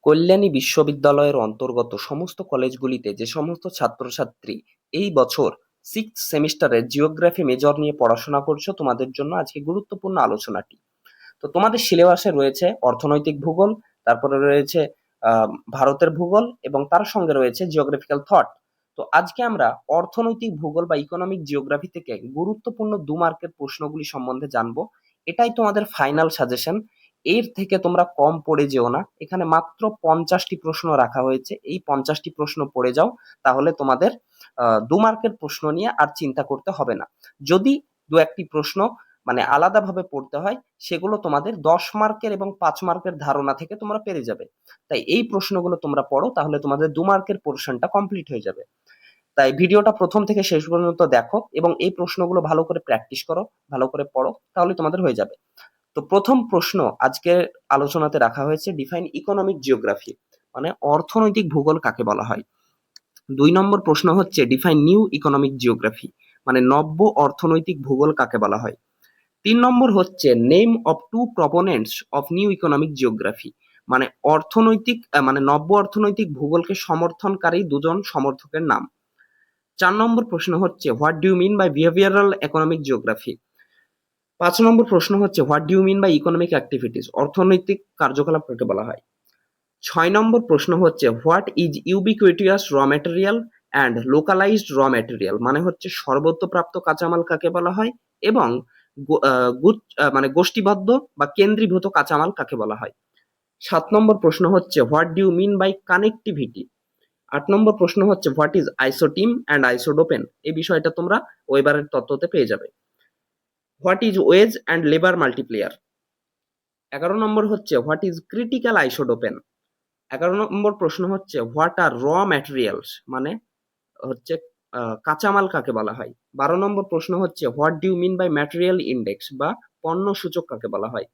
কল্যাণী বিশ্ববিদ্যালয়ের অন্তর্গত সমস্ত কলেজগুলিতে যে সমস্ত ছাত্রছাত্রী এই বছর সিক্স সেমিস্টারের জিওগ্রাফি মেজর নিয়ে পড়াশোনা করছো, তোমাদের জন্য আজকে গুরুত্বপূর্ণ আলোচনাটি। তো তোমাদের সিলেবাসে রয়েছে অর্থনৈতিক ভূগোল, তারপরে রয়েছে আহ, ভারতের ভূগোল এবং তার সঙ্গে রয়েছে জিওগ্রাফিক্যাল থট। তো আজকে আমরা অর্থনৈতিক ভূগোল বা ইকোনমিক জিওগ্রাফি থেকে গুরুত্বপূর্ণ 2 মার্কের প্রশ্নগুলি সম্বন্ধে জানবো। এটাই তোমাদের ফাইনাল সাজেশন। এর থেকে তোমরা কম পড়ে যেও না, এখানে মাত্র 50টি প্রশ্ন রাখা হয়েছে, এই 50টি প্রশ্ন পড়ে যাও, তাহলে তোমাদের 2 মার্কের প্রশ্ন নিয়ে আর চিন্তা করতে হবে না। যদি দু একটি প্রশ্ন মানে আলাদাভাবে পড়তে হয়, সেগুলো তোমাদের 10 মার্কের এবং 5 মার্কের ধারণা থেকে তোমরা পেরে যাবে। তাই এই প্রশ্নগুলো তোমরা পড়ো, তাহলে তোমাদের 2 মার্কের পোর্শনটা কমপ্লিট হয়ে যাবে। তাই ভিডিওটা প্রথম থেকে শেষ পর্যন্ত দেখো এবং এই প্রশ্নগুলো ভালো করে প্র্যাকটিস করো, ভালো করে পড়ো, তাহলে তোমাদের হয়ে যাবে। তো প্রথম প্রশ্ন আজকের আলোচনাতে রাখা হয়েছে ডিফাইন ইকোনমিক জিওগ্রাফি, মানে অর্থনৈতিক ভূগোল কাকে বলা হয়। 2 নম্বর প্রশ্ন হচ্ছে ডিফাইন নিউ ইকোনমিক জিওগ্রাফি, মানে নব্য অর্থনৈতিক ভূগোল কাকে বলা হয়। 3 নম্বর হচ্ছে name of two proponents of new economic geography, মানে মানে নব্য অর্থনৈতিক ভূগোলকে সমর্থনকারী 2জন সমর্থকের নাম। 4 নম্বর প্রশ্ন হচ্ছে what do you mean by behavioural economic geography. 5 নম্বর প্রশ্ন হচ্ছে what do you mean by economic activities, অর্থনৈতিক কার্যকলাপ কাকে বলা হয়। 6 নম্বর প্রশ্ন হচ্ছে what is ubiquitous raw material and localised raw material, মানে হচ্ছে সর্বত্রপ্রাপ্ত কাঁচামাল কাকে বলা হয় এবং মানে গোষ্ঠীবদ্ধ বা কেন্দ্রীভূত কাঁচামাল কাকে বলা হয়। 7 নম্বর প্রশ্ন হচ্ছে what do you mean by connectivity. 8 নম্বর প্রশ্ন হচ্ছে what is isotim and isodapane, এই বিষয়টা তোমরা ওয়েবারের তত্ত্বতে পেয়ে যাবে। What is wage and labour multiplier. 11 নম্বর হচ্ছে হোয়াট ইজ ক্রিটিক্যাল আইসোডোপেন। 11 নম্বর প্রশ্ন হচ্ছে হোয়াট আর র ম্যাটেরিয়ালস, মানে হচ্ছে কাঁচামাল কাকে বলা হয়। 12 নম্বর প্রশ্ন হচ্ছে what do you mean by material index বা পণ্য সূচক কাকে বলা হয়।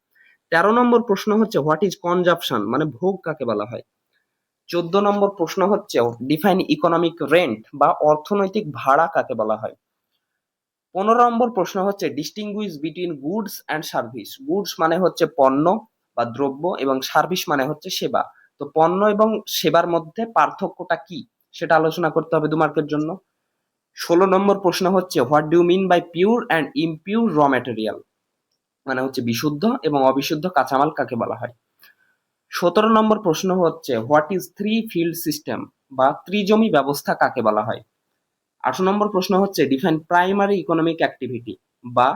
13 নম্বর প্রশ্ন হচ্ছে হোয়াট ইজ কনজাপশন, মানে ভোগ কাকে বলা হয়। 14 নম্বর প্রশ্ন হচ্ছে ডিফাইন ইকোনমিক রেন্ট বা অর্থনৈতিক ভাড়া কাকে বলা হয়। 15 নম্বর প্রশ্ন হচ্ছে distinguish between goods and service. Goods মানে হচ্ছে পণ্য বা দ্রব্য এবং সার্ভিস মানে হচ্ছে সেবা। তো পণ্য এবং সেবার মধ্যে পার্থক্যটা কি সেটা আলোচনা করতে হবে 2 মার্কের জন্য। 16 নম্বর প্রশ্ন হচ্ছে what do mean by pure and impure raw material, মানে হচ্ছে বিশুদ্ধ এবং অবিশুদ্ধ কাঁচামাল কাকে বলা হয়। 17 নম্বর প্রশ্ন হচ্ছে what is three field system বা ত্রিজমি ব্যবস্থা কাকে বলা হয়। 18 নম্বর প্রশ্ন হচ্ছে ডিফাইন প্রাইমারি ইকোনমিক অ্যাক্টিভিটি বা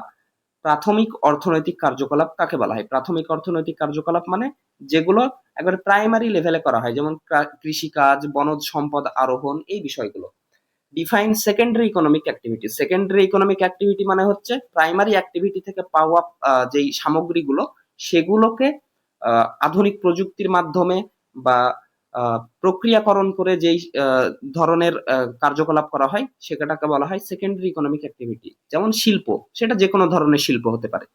প্রাথমিক অর্থনৈতিক কার্যকলাপ কাকে বলা হয়। প্রাথমিক অর্থনৈতিক কার্যকলাপ মানে যেগুলো একবারে প্রাইমারি লেভেলে করা হয়, যেমন কৃষিকাজ, বনজ সম্পদ আরোহণ, এই বিষয়গুলো। Define secondary economic activity. Secondary economic activity মানে হচ্ছে প্রাইমারি অ্যাক্টিভিটি থেকে পাওয়া যেই সামগ্রীগুলো, সেগুলোকে আধুনিক প্রযুক্তির মাধ্যমে বা প্রক্রিয়াকরণ করে যেই ধরনের কার্যকলাপ করা হয় সেটাকে বলা হয় সেকেন্ডারি ইকোনমিক অ্যাক্টিভিটি। যেমন শিল্প, সেটা যে কোনো ধরনের শিল্প হতে পারে।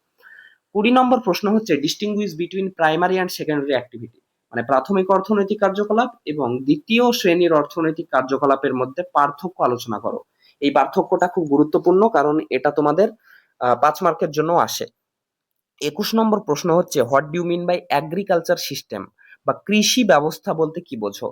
20 নম্বর প্রশ্ন হচ্ছে distinguish between primary and secondary activity, মানে প্রাথমিক অর্থনৈতিক কার্যকলাপ এবং দ্বিতীয় শ্রেণীর অর্থনৈতিক কার্যকলাপের মধ্যে পার্থক্য আলোচনা করো। এই পার্থক্যটা খুব গুরুত্বপূর্ণ, কারণ এটা তোমাদের 5 মার্কের জন্য আসে। 21 নম্বর প্রশ্ন হচ্ছে what do mean by agriculture system বা কৃষি ব্যবস্থা বলতে কি বোঝো।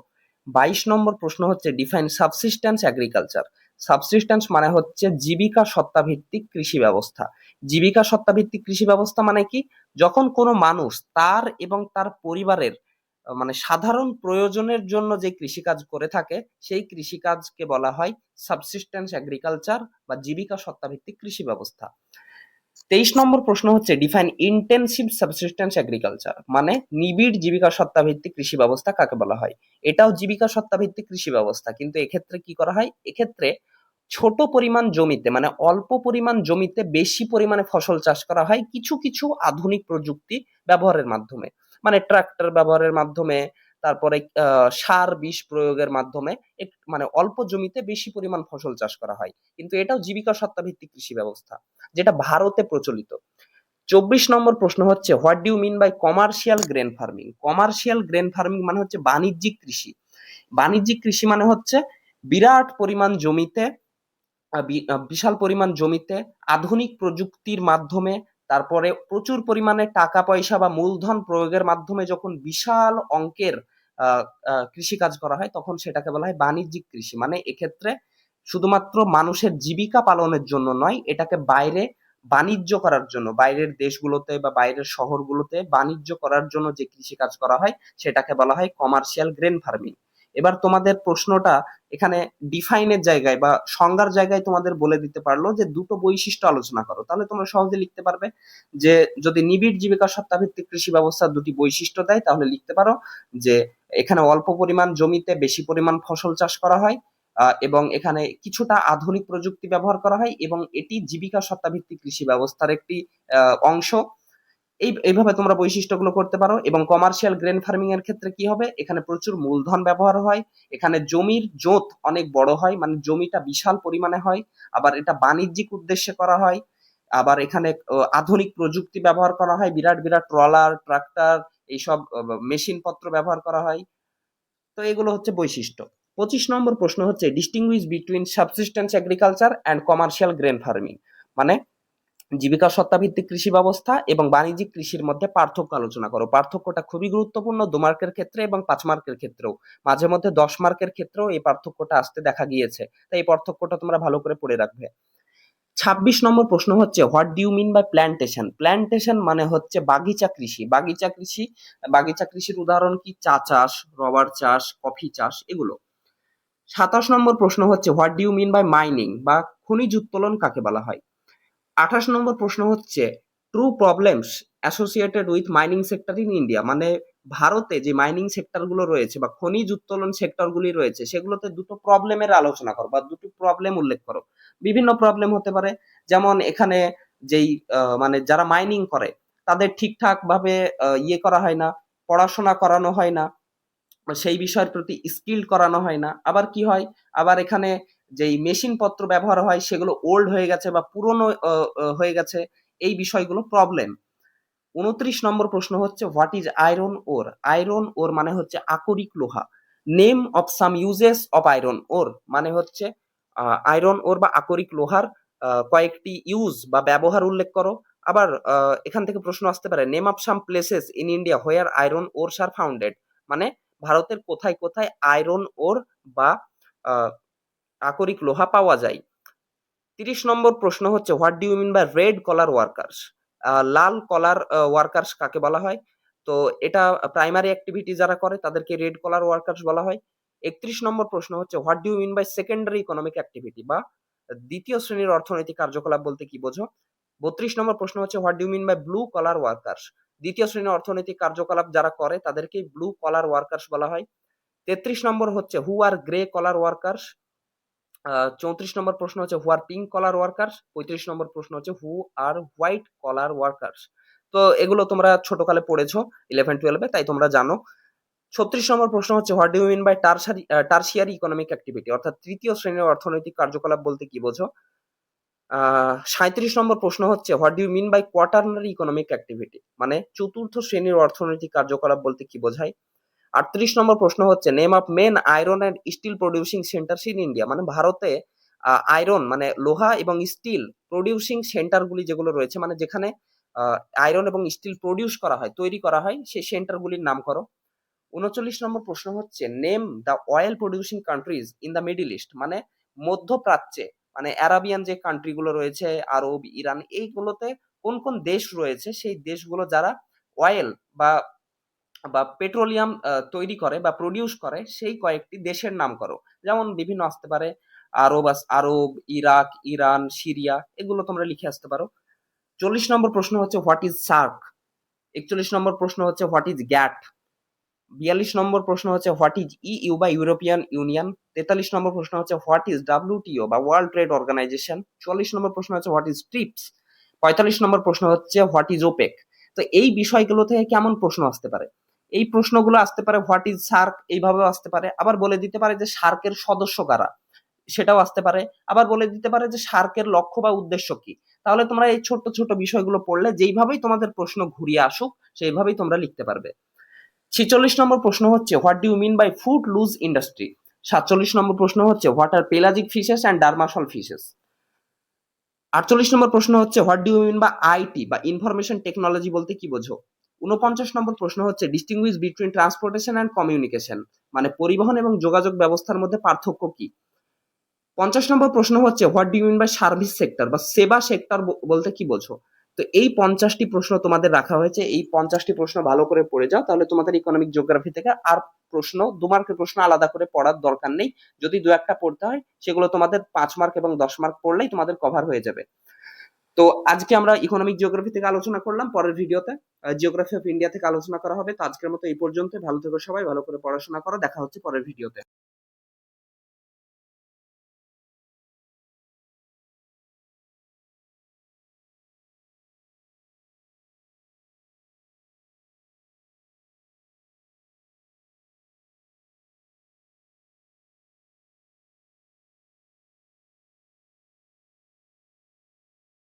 22 নম্বর প্রশ্ন হচ্ছে ডিফাইন সাবসিস্টেন্স এগ্রিকালচার। সাবসিস্টেন্স মানে হচ্ছে জীবিকা সত্তাভিত্তিক কৃষি ব্যবস্থা। জীবিকা সত্তাভিত্তিক কৃষি ব্যবস্থা মানে কি, যখন কোনো মানুষ তার এবং তার পরিবারের মানে সাধারণ প্রয়োজনের জন্য যে কৃষিকাজ করে থাকে, সেই কৃষিকাজকে বলা হয় সাবসিস্টেন্স এগ্রিকালচার বা জীবিকা সত্তাভিত্তিক কৃষি ব্যবস্থা। 23 নম্বর প্রশ্ন হচ্ছে ডিফাইন ইন্টেনসিভ সাবসিস্টেন্স এগ্রিকালচার, মানে নিবিড় জীবিকা সত্তা ভিত্তিক কৃষি ব্যবস্থা কাকে বলা হয়। এটাও জীবিকা সত্তা ভিত্তিক কৃষি ব্যবস্থা, কিন্তু এক্ষেত্রে কি করা হয়, এক্ষেত্রে ছোট পরিমাণ জমিতে মানে অল্প পরিমাণ জমিতে বেশি পরিমাণে ফসল চাষ করা হয় কিছু কিছু আধুনিক প্রযুক্তি ব্যবহারের মাধ্যমে, মানে ট্রাক্টর ব্যবহারের মাধ্যমে, তারপরে সার বিষ প্রয়োগের মাধ্যমে মানে অল্প জমিতে বেশি পরিমাণ ফসল চাষ করা হয়, কিন্তু এটাও জীবিকা সত্তা ভিত্তিক কৃষি ব্যবস্থা, যেটা ভারতে প্রচলিত। 24 নম্বর প্রশ্ন হচ্ছে what do mean by commercial grain farming. Commercial grain farming মানে হচ্ছে বাণিজ্যিক কৃষি। বাণিজ্যিক কৃষি মানে হচ্ছে বিরাট পরিমাণ জমিতে বিশাল পরিমাণ জমিতে আধুনিক প্রযুক্তির মাধ্যমে, তারপরে প্রচুর পরিমাণে টাকা পয়সা বা মূলধন প্রয়োগের মাধ্যমে যখন বিশাল অঙ্কের কৃষিকাজ করা হয় তখন সেটাকে বলা হয় বাণিজ্যিক কৃষি। মানে এক্ষেত্রে শুধুমাত্র মানুষের জীবিকা পালনের জন্য নয়, এটাকে বাইরে বাণিজ্য করার জন্য, বাইরের দেশগুলোতে বা বাইরের শহরগুলোতে বাণিজ্য করার জন্য যে কৃষিকাজ করা হয় সেটাকে বলা হয় কমার্শিয়াল গ্রেন ফার্মিং। এবার তোমাদের প্রশ্নটা এখানে ডিফাইনের জায়গায় বা সংজ্ঞার জায়গায় তোমাদের বলে দিতে পারলো যে দুটো বৈশিষ্ট্য আলোচনা করো, তাহলে তোমরা সহজে লিখতে পারবে যে যদি নিবিড় জীবিকা সত্তাভিত্তিক কৃষি ব্যবস্থার দুটি বৈশিষ্ট্য দেয় তাহলে লিখতে পারো যে এখানে অল্প পরিমাণ জমিতে বেশি পরিমাণ ফসল চাষ করা হয়, এবং এখানে কিছুটা আধুনিক প্রযুক্তি ব্যবহার করা হয় এবং এটি জীবিকা সত্তাভিত্তিক কৃষি ব্যবস্থার একটি অংশ। এইভাবে তোমরা বৈশিষ্ট্যগুলো করতে পারো। এবং কমার্শিয়াল গ্রেন ফার্মিং এর ক্ষেত্রে কি হবে, এখানে প্রচুর মূলধন ব্যবহার হয়, এখানে জমির জোত অনেক বড় হয়, মানে জমিটা বিশাল পরিমাণে হয়, আবার এটা বাণিজ্যিক উদ্দেশ্যে করা হয়, আবার এখানে আধুনিক প্রযুক্তি ব্যবহার করা হয়, বিরাট বিরাট ট্রলার, ট্রাক্টর, এইসব মেশিন পত্র ব্যবহার করা হয়। তো এগুলো হচ্ছে বৈশিষ্ট্য। 25 নম্বর প্রশ্ন হচ্ছে distinguish between subsistence agriculture and commercial grain farming, মানে জীবিকা সত্তাভিত্তিক কৃষি ব্যবস্থা এবং বাণিজ্যিক কৃষির মধ্যে পার্থক্য আলোচনা করো। পার্থক্যটা খুবই গুরুত্বপূর্ণ 2 মার্কের ক্ষেত্রে এবং 5 মার্কের ক্ষেত্রেও, মাঝে মধ্যে 10 মার্কের ক্ষেত্রেও এই পার্থক্যটা আসতে দেখা গিয়েছে, তাই এই পার্থক্যটা তোমরা ভালো করে পড়ে রাখবে। 26 নম্বর প্রশ্ন হচ্ছে what do you mean by plantation. Plantation মানে হচ্ছে বাগিচা কৃষি। বাগিচা কৃষির উদাহরণ কি, চা চাষ, রবার চাষ, কফি চাষ, এগুলো। 27 নম্বর প্রশ্ন হচ্ছে what do you mean by mining বা খনিজ উত্তোলন কাকে বলা হয়। 28 নম্বর প্রশ্ন হচ্ছে true problems associated with mining sector in India, মানে ভারতে যে মাইনিং সেক্টর গুলো রয়েছে বা খনিজ উত্তোলন সেক্টর গুলি রয়েছে সেগুলোতে দুটো প্রবলেমের আলোচনা করো বা দুটো প্রবলেম উল্লেখ করো। বিভিন্ন প্রবলেম হতে পারে, যেমন এখানে যেই মানে যারা মাইনিং করে তাদের ঠিকঠাক ভাবে ইয়ে করা হয় না, পড়াশোনা করানো হয় না, সেই বিষয়ের প্রতি স্কিল করানো হয় না। আবার কি হয়, আবার এখানে যেই মেশিন পত্র ব্যবহার হয় সেগুলো ওল্ড হয়ে গেছে বা পুরনো হয়ে গেছে, এই বিষয়গুলো প্রবলেম। 29 নম্বর প্রশ্ন হচ্ছে what is iron or. Iron ওর মানে হচ্ছে আকরিক লোহা। Name of some uses of iron ওর মানে হচ্ছে আয়রন ওর বা আকরিক লোহার কয়েকটি ইউজ বা ব্যবহার উল্লেখ করো। আবার এখান থেকে প্রশ্ন আসতে পারে name of some places in India where iron ওরস আর ফাউন্ডেড, মানে ভারতের কোথায় কোথায় আয়রন ওর বা আহ, আকরিক লোহা পাওয়া যায়। 30 নম্বর প্রশ্ন হচ্ছে what do you mean by red collar workers. লাল কলার ওয়ার্কার্স কাকে বলা হয়, তো এটা প্রাইমারি অ্যাক্টিভিটি যারা করে তাদেরকে রেড কলার ওয়ার্কার্স বলা হয়। 31 নম্বর প্রশ্ন হচ্ছে what do you mean by secondary economic activity বা দ্বিতীয় শ্রেণীর অর্থনৈতিক কার্যকলাপ বলতে কি বোঝো। 32 নম্বর প্রশ্ন হচ্ছে what do you mean by blue collar workers. দ্বিতীয় শ্রেণীর অর্থনৈতিক কার্যকলাপ যারা করে তাদেরকে ব্লু কলার ওয়ার্কার্স বলা হয়। 33 নম্বর হচ্ছে হু আর গ্রে কলার ওয়ার্কার্স। 34 নম্বর প্রশ্ন হচ্ছে হু আর পিঙ্ক কলার ওয়ার্কার্স। 35 নম্বর প্রশ্ন হচ্ছে হু আর হোয়াইট কলার ওয়ার্কার্স। তো এগুলো তোমরা ছোটকালে পড়েছো 11-12 তাই তোমরা জানো। 36 নম্বর প্রশ্ন হচ্ছে what do you mean by tertiary economic activity, অর্থাৎ তৃতীয় শ্রেণীর অর্থনৈতিক কার্যকলাপ বলতে কি বোঝো। 37 নম্বর প্রশ্ন হচ্ছে what do you mean by quaternary economic activity, মানে চতুর্থ শ্রেণীর অর্থনৈতিক কার্যকলাপ বলতে কি বোঝায়। 38 নম্বর প্রশ্ন হচ্ছে name of main iron and steel producing centres in India, মানে ভারতে আয়রন মানে লোহা এবং স্টিল প্রডিউসিং সেন্টারগুলি যেগুলো রয়েছে, মানে যেখানে আয়রন এবং স্টিল প্রডিউস করা হয়, তৈরি করা হয়, সেই সেন্টারগুলির নাম করো। 39 নম্বর প্রশ্ন হচ্ছে name the oil producing countries in the middle east, মানে মধ্যপ্রাচ্যে, মানে আরাবিয়ান যে কান্ট্রি গুলো রয়েছে, আরব, ইরান, এইগুলোতে কোন কোন দেশ রয়েছে সেই দেশগুলো যারা অয়েল বা বা পেট্রোলিয়াম তৈরি করে বা প্রডিউস করে সেই কয়েকটি দেশের নাম করো। যেমন বিভিন্ন আসতে পারে আরব, ইরাক, ইরান, সিরিয়া, এগুলো তোমরা লিখে আসতে পারো। 40 নম্বর প্রশ্ন হচ্ছে হোয়াট ইজ সার্ক। 41 নম্বর প্রশ্ন হচ্ছে হোয়াট ইজ গ্যাট। 42 নম্বর প্রশ্ন হচ্ছে হোয়াট ইজ ইইউ বা ইউরোপিয়ান ইউনিয়ন। 43 নম্বর প্রশ্ন হচ্ছে হোয়াট ইজ ডাব্লিউটিও বা ওয়ার্ল্ড ট্রেড অর্গানাইজেশন। 44 নম্বর প্রশ্ন হচ্ছে হোয়াট ইজ ট্রিপস। 45 নম্বর প্রশ্ন হচ্ছে হোয়াট ইজ ওপেক। তো এই বিষয়গুলো থেকে কেমন প্রশ্ন আসতে পারে, এই প্রশ্নগুলো আসতে পারে হোয়াট ইজ সার্ক এইভাবেও আসতে পারে, আবার বলে দিতে পারে যে সার্কের সদস্য কারা, সেটাও আসতে পারে, আবার বলে দিতে পারে যে সার্কের লক্ষ্য বা উদ্দেশ্য কি। তাহলে তোমরা এই ছোট ছোট বিষয়গুলো পড়লে যেইভাবেই তোমাদের প্রশ্ন ঘুরিয়ে আসুক সেইভাবেই তোমরা লিখতে পারবে। 46 নম্বর প্রশ্ন হচ্ছে what do you mean by footloose industry. 47 নম্বর প্রশ্ন হচ্ছে what are pelagic fishes and demersal fishes. 48 নম্বর প্রশ্ন হচ্ছে হোয়াট ডু ইউ মিন বা আইটি বা ইনফরমেশন টেকনোলজি বলতে কি বোঝো। 49 নম্বর প্রশ্ন হচ্ছে distinguish between transportation and communication, মানে পরিবহন এবং যোগাযোগ ব্যবস্থার মধ্যে পার্থক্য কি। 50 নম্বর প্রশ্ন হচ্ছে what do you mean by service sector বা সেবা সেক্টর বলতে কি বোঝো। তো এই 50টি প্রশ্ন তোমাদের রাখা হয়েছে, এই 50টি প্রশ্ন ভালো করে পড়ে যাও, তাহলে তোমাদের ইকোনমিক জিওগ্রাফি থেকে আর প্রশ্ন 2 মার্কের প্রশ্ন আলাদা করে পড়ার দরকার নেই। যদি 2-1টা পড়তে হয় সেগুলো তোমাদের 5 মার্ক এবং 10 মার্ক পড়লেই তোমাদের কভার হয়ে যাবে। তো আজকে আমরা ইকোনমিক জিওগ্রাফি থেকে আলোচনা করলাম, পরের ভিডিওতে জিওগ্রাফি অফ ইন্ডিয়া থেকে আলোচনা করা হবে। তো আজকের মতো এই পর্যন্ত, ভালো থেকো সবাই, ভালো করে পড়াশোনা করো, দেখা হচ্ছে পরের ভিডিওতে।